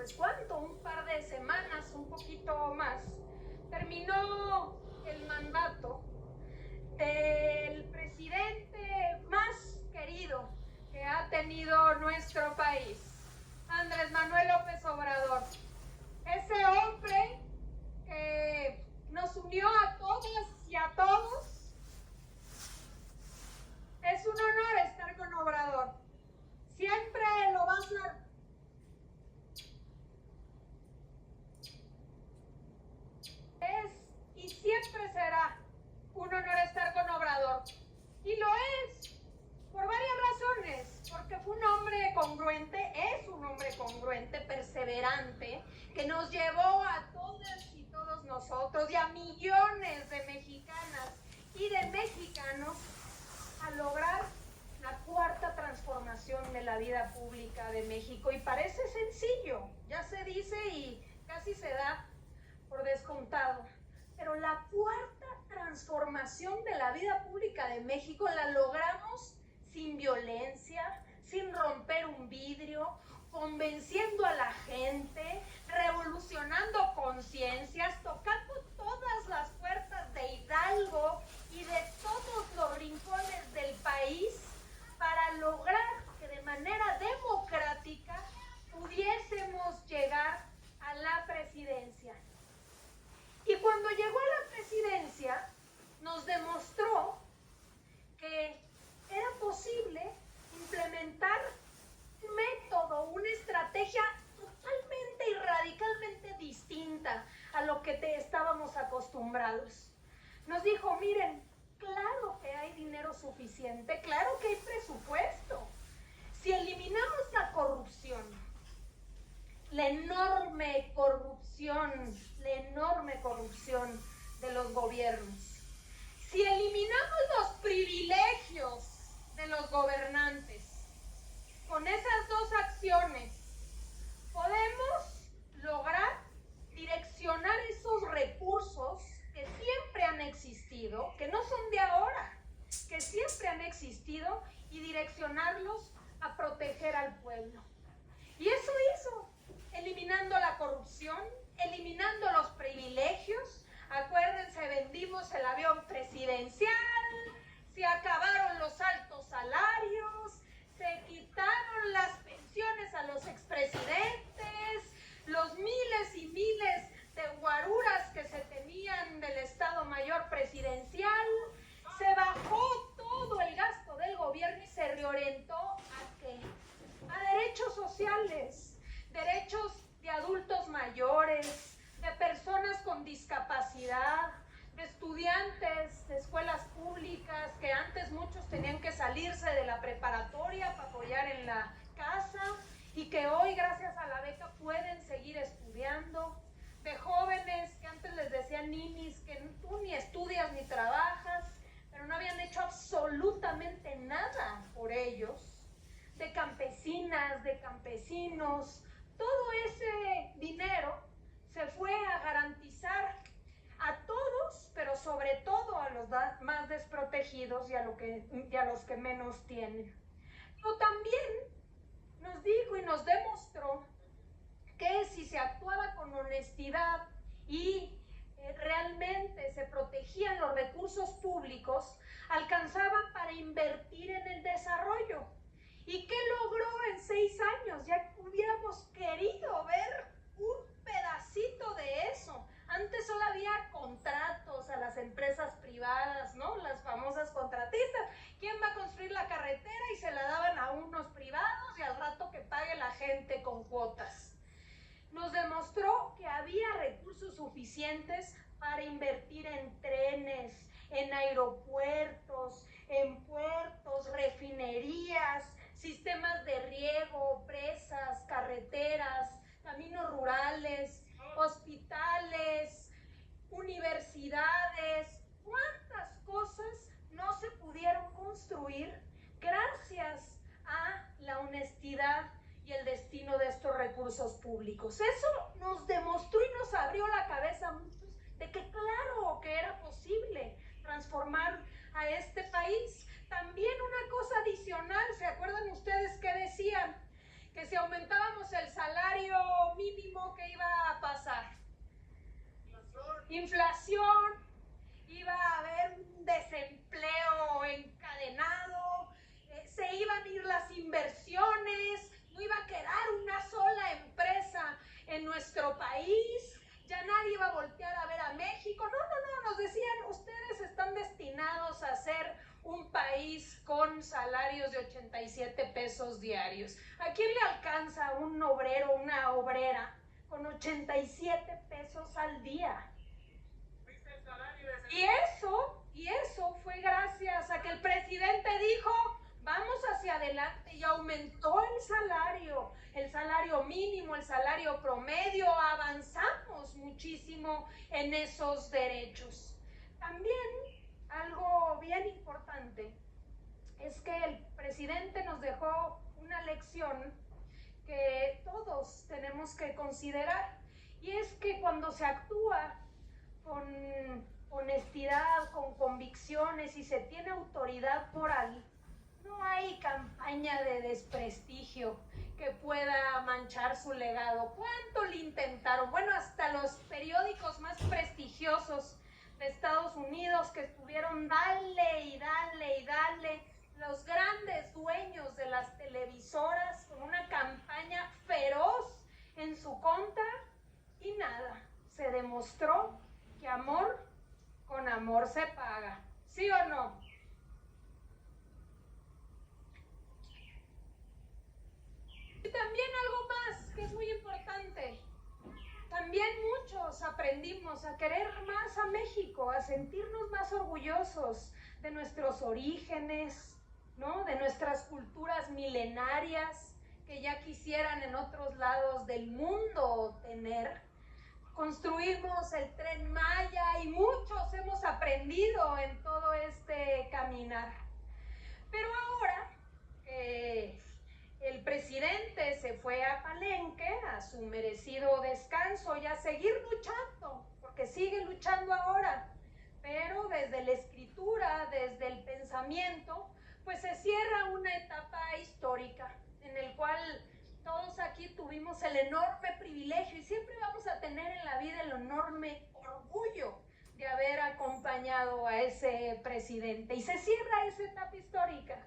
pues ¿cuánto? Un par de semanas, un poquito más, terminó el mandato del presidente más querido que ha tenido nuestro país, Andrés Manuel López Obrador. Ese hombre que nos unió a todas y a todos. Es un honor estar con Obrador. Siempre lo va a ser. Es y siempre será un honor estar con Obrador. Y lo es por varias razones. Porque fue un hombre congruente, es un hombre congruente, perseverante, que nos llevó a todas y todos nosotros y a millones de mexicanas y de mexicanos a lograr la cuarta transformación de la vida pública de México. Y parece sencillo, ya se dice y casi se da por descontado, pero la cuarta transformación de la vida pública de México la logramos sin violencia, sin romper un vidrio, convenciendo a la gente, revolucionando conciencias, tocando todas las puertas de Hidalgo y de todos los rincones del país para lograr que de manera democrática pudiésemos llegar a la presidencia. Y cuando llegó a la presidencia, nos demostró que era posible implementar un método, una estrategia totalmente y radicalmente distinta a lo que estábamos acostumbrados. Nos dijo, miren, claro que hay dinero suficiente, claro que hay presupuesto. Si eliminamos la corrupción, la enorme corrupción de los gobiernos, si eliminamos los privilegios de los gobernantes, con esas dos acciones podemos lograr direccionar esos recursos que siempre han existido, que no son de ahora, que siempre han existido, y direccionarlos a proteger al pueblo. Y eso hizo, eliminando la corrupción, eliminando los privilegios. Acuérdense, vendimos el avión presidencial, se acabaron los altos salarios, se quitaron las pensiones a los expresidentes, los miles y miles de guaruras que se tenían del Estado Mayor Presidencial, se bajó todo el gasto del gobierno y se reorientó ¿a qué? A derechos sociales, derechos de adultos mayores, de personas con discapacidad, de estudiantes de escuelas públicas, que antes muchos tenían que salirse de la preparatoria para apoyar en la casa y que hoy gracias a la beca pueden seguir estudiando, de jóvenes que antes les decían ninis, que tú ni estudias ni trabajas, pero no habían hecho absolutamente nada por ellos, de campesinas, de campesinos. Todo ese dinero se fue a garantizar a todos, pero sobre todo a los más desprotegidos y a los que menos tienen. Pero también nos dijo y nos demostró que si se actuaba con honestidad y realmente se protegían los recursos públicos, alcanzaban para invertir en el desarrollo. ¿Y qué logró en 6 años? Ya hubiéramos querido ver un pedacito de eso. Antes solo había contratos a las empresas privadas, ¿no? Las famosas contratistas. ¿Quién va a construir la carretera? Y se la daban a unos privados y al rato que pague la gente con cuotas. Nos demostró que había recursos suficientes para invertir en trenes, en aeropuertos, en puertos, refinerías, sistemas de riego, presas, carreteras, caminos rurales, hospitales, universidades. ¿Cuántas cosas no se pudieron construir gracias a la honestidad y el destino de estos recursos públicos? Eso nos demostró y nos abrió la cabeza a muchos de que claro que era posible transformar a este país. También una cosa adicional, ¿se acuerdan ustedes que decían? Que si aumentábamos el salario mínimo país, ya nadie iba a voltear a ver a México. No, nos decían, ustedes están destinados a ser un país con salarios de 87 pesos diarios. ¿A quién le alcanza un obrero, una obrera con 87 pesos al día? Y eso fue gracias a que el presidente dijo, vamos hacia adelante, y aumentó el salario mínimo, el salario promedio, avanzamos muchísimo en esos derechos. También algo bien importante es que el presidente nos dejó una lección que todos tenemos que considerar, y es que cuando se actúa con honestidad, con convicciones y se tiene autoridad moral, no hay campaña de desprestigio que pueda manchar su legado. ¿Cuánto le intentaron? Bueno, hasta los periódicos más prestigiosos de Estados Unidos que estuvieron dale y dale y dale, los grandes dueños de las televisoras con una campaña feroz en su contra, y nada, se demostró que amor con amor se paga, ¿sí o no? Y también algo más que es muy importante. También muchos aprendimos a querer más a México, a sentirnos más orgullosos de nuestros orígenes, ¿no? De nuestras culturas milenarias que ya quisieran en otros lados del mundo tener. Construimos el Tren Maya y muchos hemos aprendido en todo este caminar. Pero ahora que el presidente se fue a Palenque, a su merecido descanso y a seguir luchando, porque sigue luchando ahora, pero desde la escritura, desde el pensamiento, pues se cierra una etapa histórica en el cual todos aquí tuvimos el enorme privilegio y siempre vamos a tener en la vida el enorme orgullo de haber acompañado a ese presidente, y se cierra esa etapa histórica.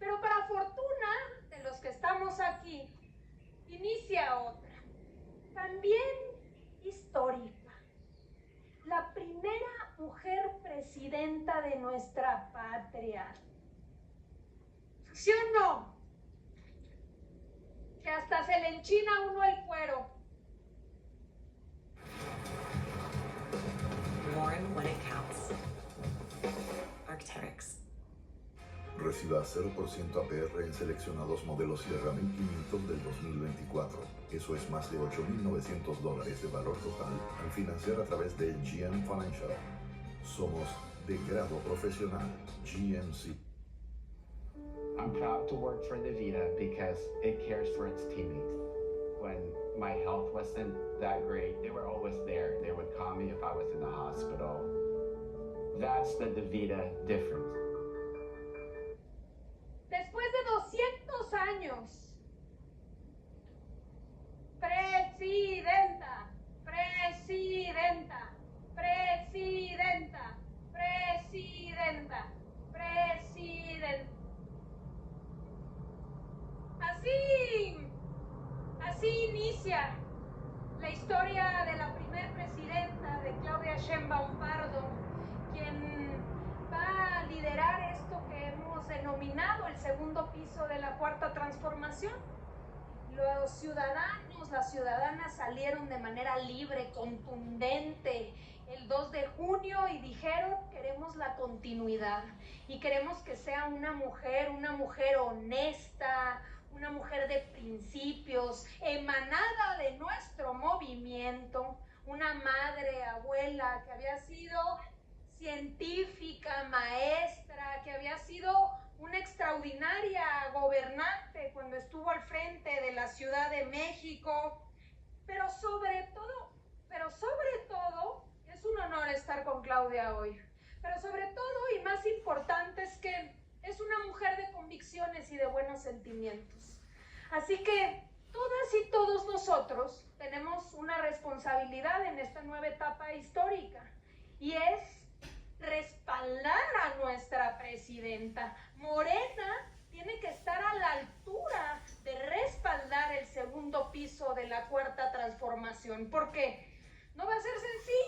Pero para fortuna de los que estamos aquí, inicia otra, también histórica. La primera mujer presidenta de nuestra patria. ¿Sí o no? Que hasta se le enchina a uno el cuero. Lauren, when it counts. Arc'teryx. Reciba 0% APR en seleccionados modelos Sierra 1500 del 2024. Eso es más de $8,900 de valor total al financiar a través de GM Financial. Somos de grado profesional, GMC. I'm proud to work for DaVita because it cares for its teammates. When my health wasn't that great, they were always there. They would call me if I was in the hospital. That's the DaVita difference. Después de 200 años, presidenta, presidenta, presidenta, presidenta, presidenta. Así inicia la historia de la primer presidenta, de Claudia Sheinbaum Pardo, quien va a liderar esto que hemos denominado el segundo piso de la Cuarta Transformación. Los ciudadanos, las ciudadanas salieron de manera libre, contundente, el 2 de junio y dijeron: queremos la continuidad y queremos que sea una mujer honesta, una mujer de principios, emanada de nuestro movimiento, una madre, abuela que había sido científica, maestra, que había sido una extraordinaria gobernante cuando estuvo al frente de la Ciudad de México, pero sobre todo, es un honor estar con Claudia hoy, pero sobre todo y más importante es que es una mujer de convicciones y de buenos sentimientos. Así que todas y todos nosotros tenemos una responsabilidad en esta nueva etapa histórica, y es respaldar a nuestra presidenta. Morena tiene que estar a la altura de respaldar el segundo piso de la Cuarta Transformación. porque no va a ser sencillo.